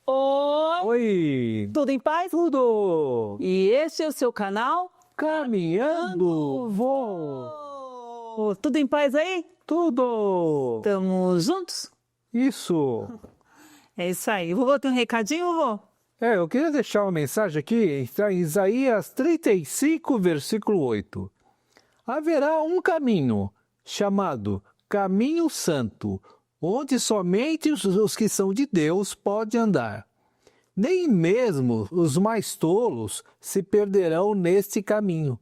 Oi! Tudo em paz? Tudo! E esse é o seu canal? Caminhando, vou! Tudo em paz aí? Tudo! Estamos juntos? Isso! É isso aí. Vovô, tem um recadinho, vovô? Eu queria deixar uma mensagem aqui, está em Isaías 35, versículo 8. Haverá um caminho, chamado Caminho Santo, onde somente os que são de Deus podem andar. Nem mesmo os mais tolos se perderão neste caminho.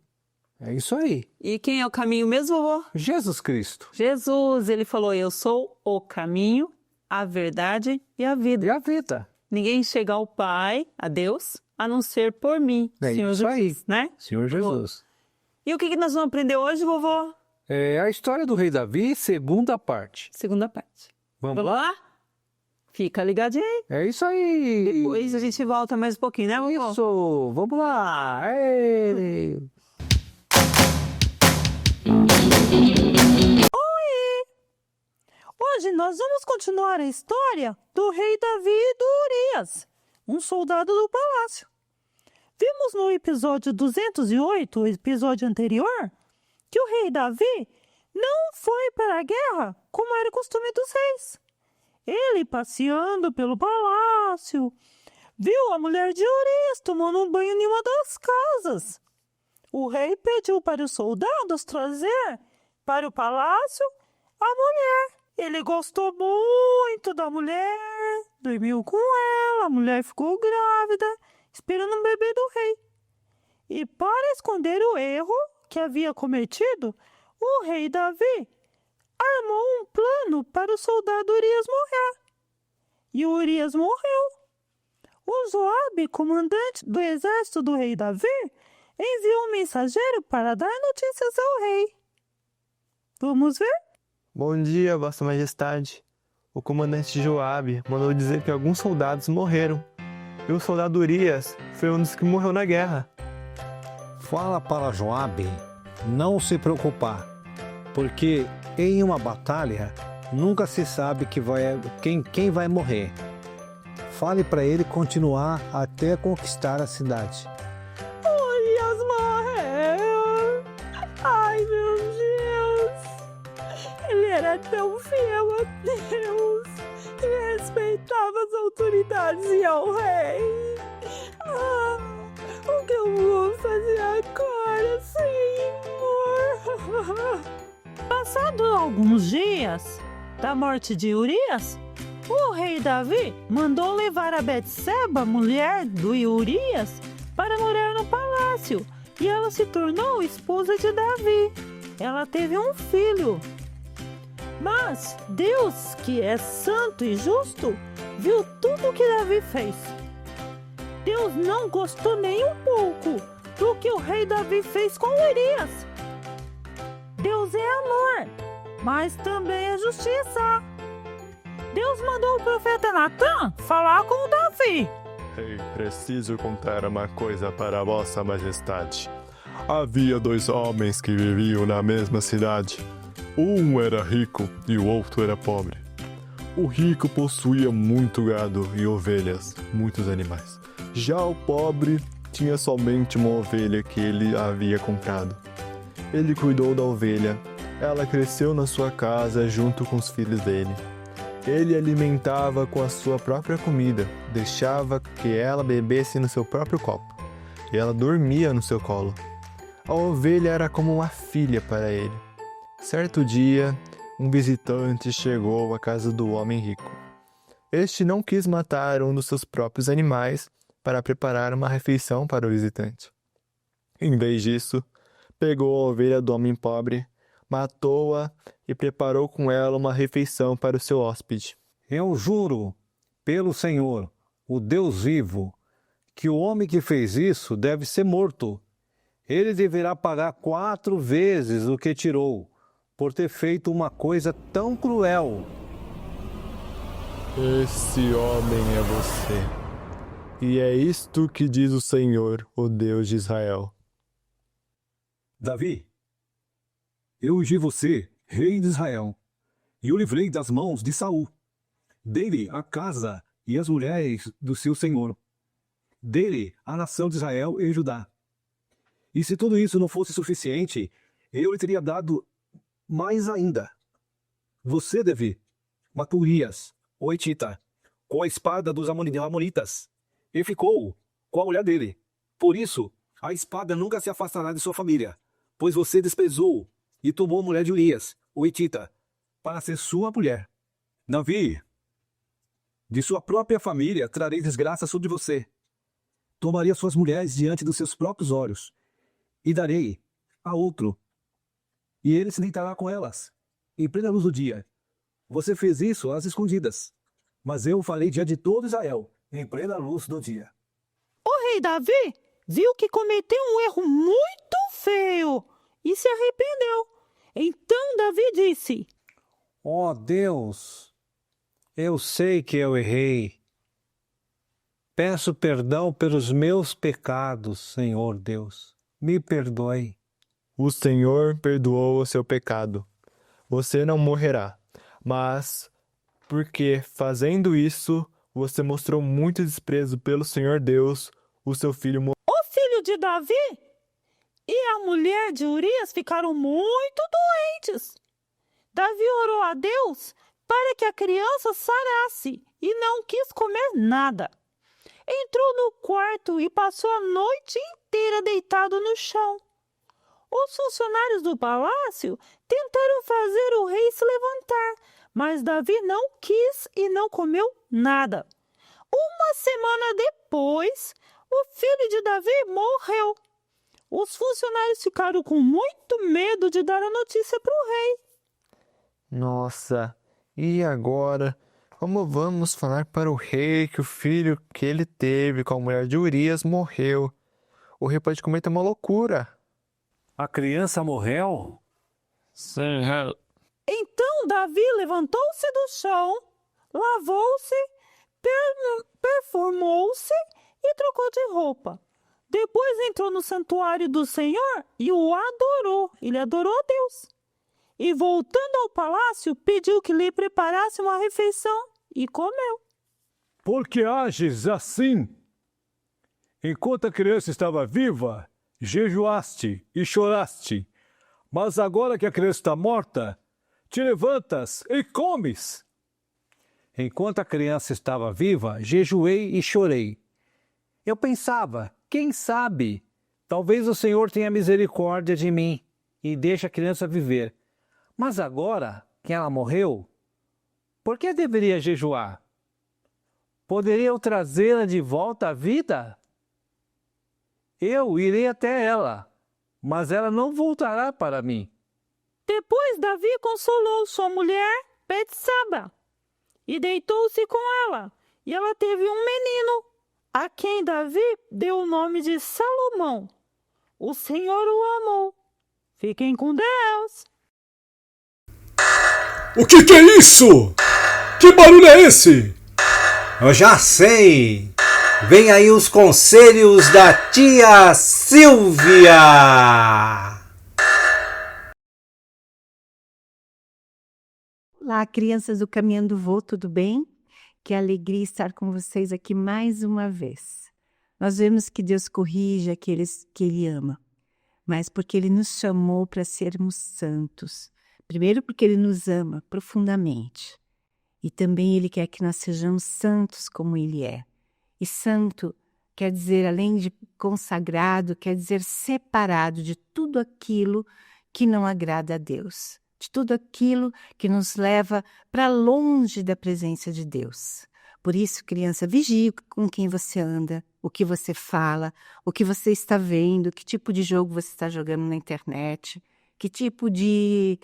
É isso aí. E quem é o caminho mesmo, vovô? Jesus Cristo. Jesus, ele falou, eu sou o caminho, a verdade e a vida. E a vida. Ninguém chega ao Pai, a Deus, a não ser por mim, É Senhor isso Jesus, aí. né? Senhor Jesus. E o que nós vamos aprender hoje, vovô? É a história do rei Davi, segunda parte. Segunda parte. Vamos Vamos lá? lá? Fica ligadinho aí. É isso aí. Depois a gente volta mais um pouquinho, né, vovô? Isso, vamos lá. Ei. Hoje nós vamos continuar a história do rei Davi e do Urias, um soldado do palácio. Vimos no episódio 208, o episódio anterior, que o rei Davi não foi para a guerra como era costume dos reis. Ele, passeando pelo palácio, viu a mulher de Urias tomando um banho em uma das casas. O rei pediu para os soldados trazer para o palácio a mulher. Ele gostou muito da mulher, dormiu com ela, a mulher ficou grávida, esperando um bebê do rei. E para esconder o erro que havia cometido, o rei Davi armou um plano para o soldado Urias morrer. E Urias morreu. O Joabe, comandante do exército do rei Davi, enviou um mensageiro para dar notícias ao rei. Vamos ver? Bom dia, Vossa Majestade. O comandante Joabe mandou dizer que alguns soldados morreram. E o soldado Urias foi um dos que morreu na guerra. Fala para Joabe não se preocupar, porque em uma batalha nunca se sabe quem vai morrer. Fale para ele continuar até conquistar a cidade. Urias morreu! Ai, meu Deus! Ele era tão fiel a Deus e respeitava as autoridades e ao rei. O que eu vou fazer agora, Senhor? Passado alguns dias da morte de Urias, o rei Davi mandou levar a Betseba, mulher do Urias, para morar no palácio, e ela se tornou esposa de Davi. Ela teve um filho. Mas Deus, que é santo e justo, viu tudo o que Davi fez. Deus não gostou nem um pouco do que o rei Davi fez com Urias. Deus é amor, mas também é justiça. Deus mandou o profeta Natã falar com Davi. Rei, preciso contar uma coisa para Vossa Majestade. Havia dois homens que viviam na mesma cidade. Um era rico e o outro era pobre. O rico possuía muito gado e ovelhas, muitos animais. Já o pobre tinha somente uma ovelha que ele havia comprado. Ele cuidou da ovelha. Ela cresceu na sua casa junto com os filhos dele. Ele alimentava com a sua própria comida, deixava que ela bebesse no seu próprio copo, e ela dormia no seu colo. A ovelha era como uma filha para ele. Certo dia, um visitante chegou à casa do homem rico. Este não quis matar um dos seus próprios animais para preparar uma refeição para o visitante. Em vez disso, pegou a ovelha do homem pobre, matou-a e preparou com ela uma refeição para o seu hóspede. Eu juro, pelo Senhor, o Deus vivo, que o homem que fez isso deve ser morto. Ele deverá pagar 4 vezes o que tirou, por ter feito uma coisa tão cruel. Esse homem é você. E é isto que diz o Senhor, o Deus de Israel. Davi, eu ungi você, rei de Israel, e o livrei das mãos de Saul. Dei-lhe a casa e as mulheres do seu senhor. Dele, a nação de Israel e Judá. E se tudo isso não fosse suficiente, eu lhe teria dado mais ainda. Você, Davi, matou Urias, o Etita, com a espada dos Amonitas, e ficou com a mulher dele. Por isso, a espada nunca se afastará de sua família, pois você desprezou e tomou a mulher de Urias, o Etita, para ser sua mulher. Davi, de sua própria família trarei desgraça sobre você. Tomaria suas mulheres diante dos seus próprios olhos, e darei a outro, e ele se deitará com elas, em plena luz do dia. Você fez isso às escondidas, mas eu o falei diante de todo Israel, em plena luz do dia. O rei Davi viu que cometeu um erro muito feio e se arrependeu. Então Davi disse: Ó Deus, eu sei que eu errei. Peço perdão pelos meus pecados, Senhor Deus. Me perdoe. O Senhor perdoou o seu pecado. Você não morrerá, mas porque fazendo isso, você mostrou muito desprezo pelo Senhor Deus, o seu filho morreu. o filho de Davi e a mulher de Urias ficaram muito doentes. Davi orou a Deus para que a criança sarasse e não quis comer nada. Entrou no quarto e passou a noite inteira deitado no chão. Os funcionários do palácio tentaram fazer o rei se levantar, mas Davi não quis e não comeu nada. Uma semana depois, o filho de Davi morreu. Os funcionários ficaram com muito medo de dar a notícia para o rei. Nossa, e agora? Como vamos falar para o rei que o filho que ele teve com a mulher de Urias morreu? O rei pode cometer uma loucura. A criança morreu? Senhor. Então Davi levantou-se do chão, lavou-se, perfumou-se e trocou de roupa. Depois entrou no santuário do Senhor e o adorou. Ele adorou a Deus. E voltando ao palácio, pediu que lhe preparasse uma refeição e comeu. Por que ages assim? Enquanto a criança estava viva, jejuaste e choraste. Mas agora que a criança está morta, te levantas e comes. Enquanto a criança estava viva, jejuei e chorei. Eu pensava, quem sabe, talvez o Senhor tenha misericórdia de mim e deixe a criança viver. Mas agora que ela morreu, por que deveria jejuar? Poderia eu trazê-la de volta à vida? Eu irei até ela, mas ela não voltará para mim. Depois Davi consolou sua mulher, Betsaba, e deitou-se com ela. E ela teve um menino, a quem Davi deu o nome de Salomão. O Senhor o amou. Fiquem com Deus. O que é isso? Que barulho é esse? Eu já sei! Vem aí os conselhos da tia Silvia! Olá, crianças do Caminhando do Vô, tudo bem? Que alegria estar com vocês aqui mais uma vez. Nós vemos que Deus corrige aqueles que Ele ama, mas porque Ele nos chamou para sermos santos. Primeiro porque Ele nos ama profundamente e também Ele quer que nós sejamos santos como Ele é. E santo quer dizer, além de consagrado, quer dizer separado de tudo aquilo que não agrada a Deus, de tudo aquilo que nos leva para longe da presença de Deus. Por isso, criança, vigie com quem você anda, o que você fala, o que você está vendo, que tipo de jogo você está jogando na internet, que tipo de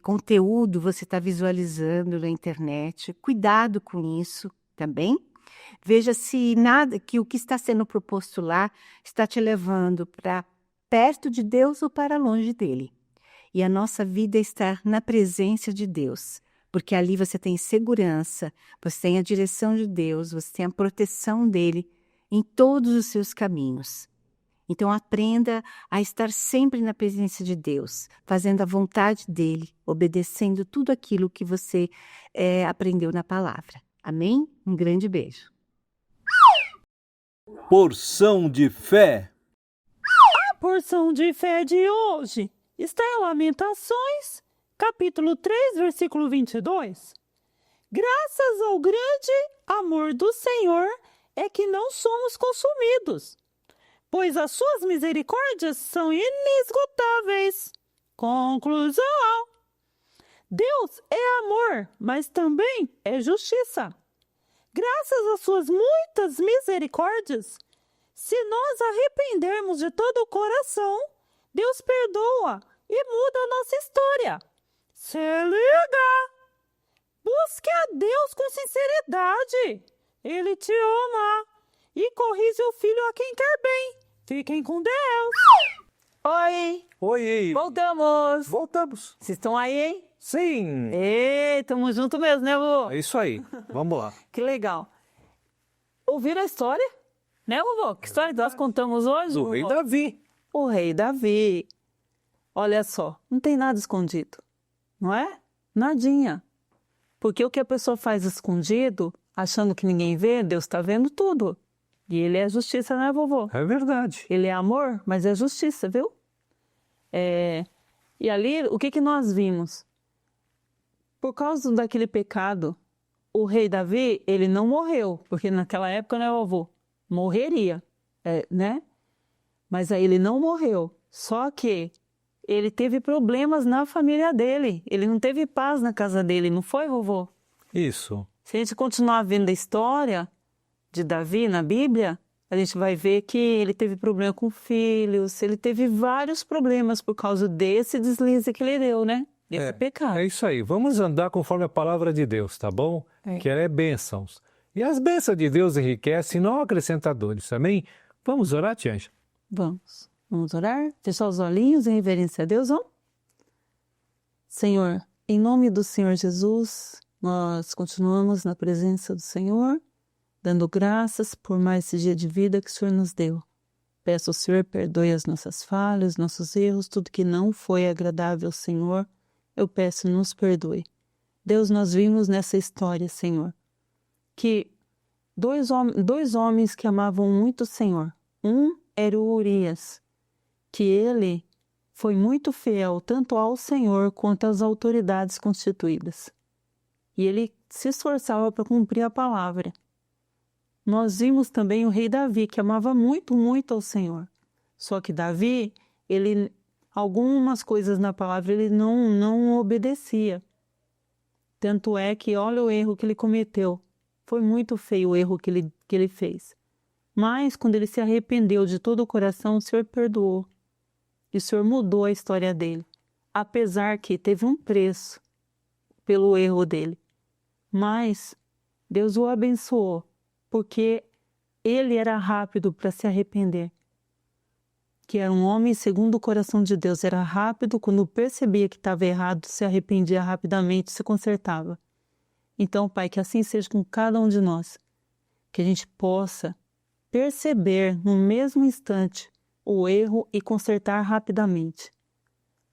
conteúdo você está visualizando na internet. Cuidado com isso, tá bem? Veja se nada que o que está sendo proposto lá está te levando para perto de Deus ou para longe dele. E a nossa vida é estar na presença de Deus, porque ali você tem segurança, você tem a direção de Deus, você tem a proteção dele em todos os seus caminhos. Então aprenda a estar sempre na presença de Deus, fazendo a vontade dele, obedecendo tudo aquilo que você aprendeu na palavra. Amém? Um grande beijo. Porção de fé. A porção de fé de hoje está em Lamentações, capítulo 3, versículo 22. Graças ao grande amor do Senhor é que não somos consumidos, pois as suas misericórdias são inesgotáveis. Conclusão. Deus é amor, mas também é justiça. Graças às suas muitas misericórdias, se nós arrependermos de todo o coração, Deus perdoa e muda a nossa história. Se liga! Busque a Deus com sinceridade. Ele te ama e corrige o filho a quem quer bem. Fiquem com Deus. Oi, Oi, voltamos. voltamos. Vocês estão aí, hein? Sim, Ei, tamo junto mesmo, né, vô? é isso aí. Vamos lá. Que legal. Ouviram a história? Né, vovô? Que história que nós contamos hoje? Do rei vovô? Davi. O rei Davi. Olha só, não tem nada escondido, não é? Nadinha. Porque o que a pessoa faz escondido, achando que ninguém vê, Deus está vendo tudo. E ele é justiça, né, vovô? É verdade. Ele é amor, mas é justiça, viu? E ali, o que nós vimos? Por causa daquele pecado, o rei Davi, ele não morreu, porque naquela época, né, vovô? Morreria, né? Mas aí ele não morreu, só que ele teve problemas na família dele, ele não teve paz na casa dele, não foi, vovô? Isso. Se a gente continuar vendo a história de Davi na Bíblia, a gente vai ver que ele teve problema com filhos, ele teve vários problemas por causa desse deslize que ele deu, né? Desse pecado. É isso aí. Vamos andar conforme a palavra de Deus, tá bom? Que ela é bênçãos. E as bênçãos de Deus enriquecem, não acrescentadores. Amém? Vamos orar, tia Ângela? Vamos orar? Fechar os olhinhos em reverência a Deus, vamos? Senhor, em nome do Senhor Jesus, nós continuamos na presença do Senhor, dando graças por mais esse dia de vida que o Senhor nos deu. Peço ao Senhor, perdoe as nossas falhas, nossos erros, tudo que não foi agradável ao Senhor. Eu peço, nos perdoe. Deus, nós vimos nessa história, Senhor, que dois homens que amavam muito o Senhor. Um era o Urias, que ele foi muito fiel tanto ao Senhor quanto às autoridades constituídas. E ele se esforçava para cumprir a palavra. Nós vimos também o rei Davi, que amava muito, muito ao Senhor. Só que Davi, algumas coisas na palavra ele não obedecia. Tanto é que olha o erro que ele cometeu. Foi muito feio o erro que ele fez. Mas quando ele se arrependeu de todo o coração, o Senhor perdoou. E o Senhor mudou a história dele. Apesar que teve um preço pelo erro dele. Mas Deus o abençoou, porque ele era rápido para se arrepender. Que era um homem segundo o coração de Deus, era rápido, quando percebia que estava errado, se arrependia rapidamente, se consertava. Então, Pai, que assim seja com cada um de nós, que a gente possa perceber no mesmo instante o erro e consertar rapidamente.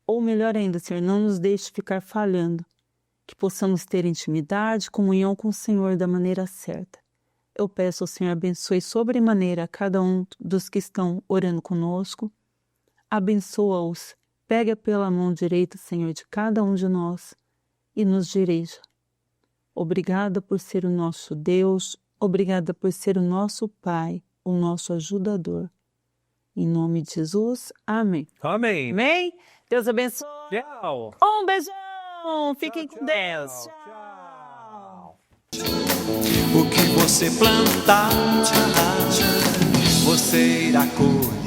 Ou melhor ainda, Senhor, não nos deixe ficar falhando, que possamos ter intimidade, comunhão com o Senhor da maneira certa. Eu peço ao Senhor, abençoe sobremaneira a cada um dos que estão orando conosco. Abençoa-os, pega pela mão direita, Senhor, de cada um de nós e nos dirija. Obrigada por ser o nosso Deus, obrigada por ser o nosso Pai, o nosso ajudador. Em nome de Jesus, amém. Amém. Amém? Deus abençoe. Tchau. Um beijão. Fiquem com Deus. Tchau. O que você plantar, você irá colher.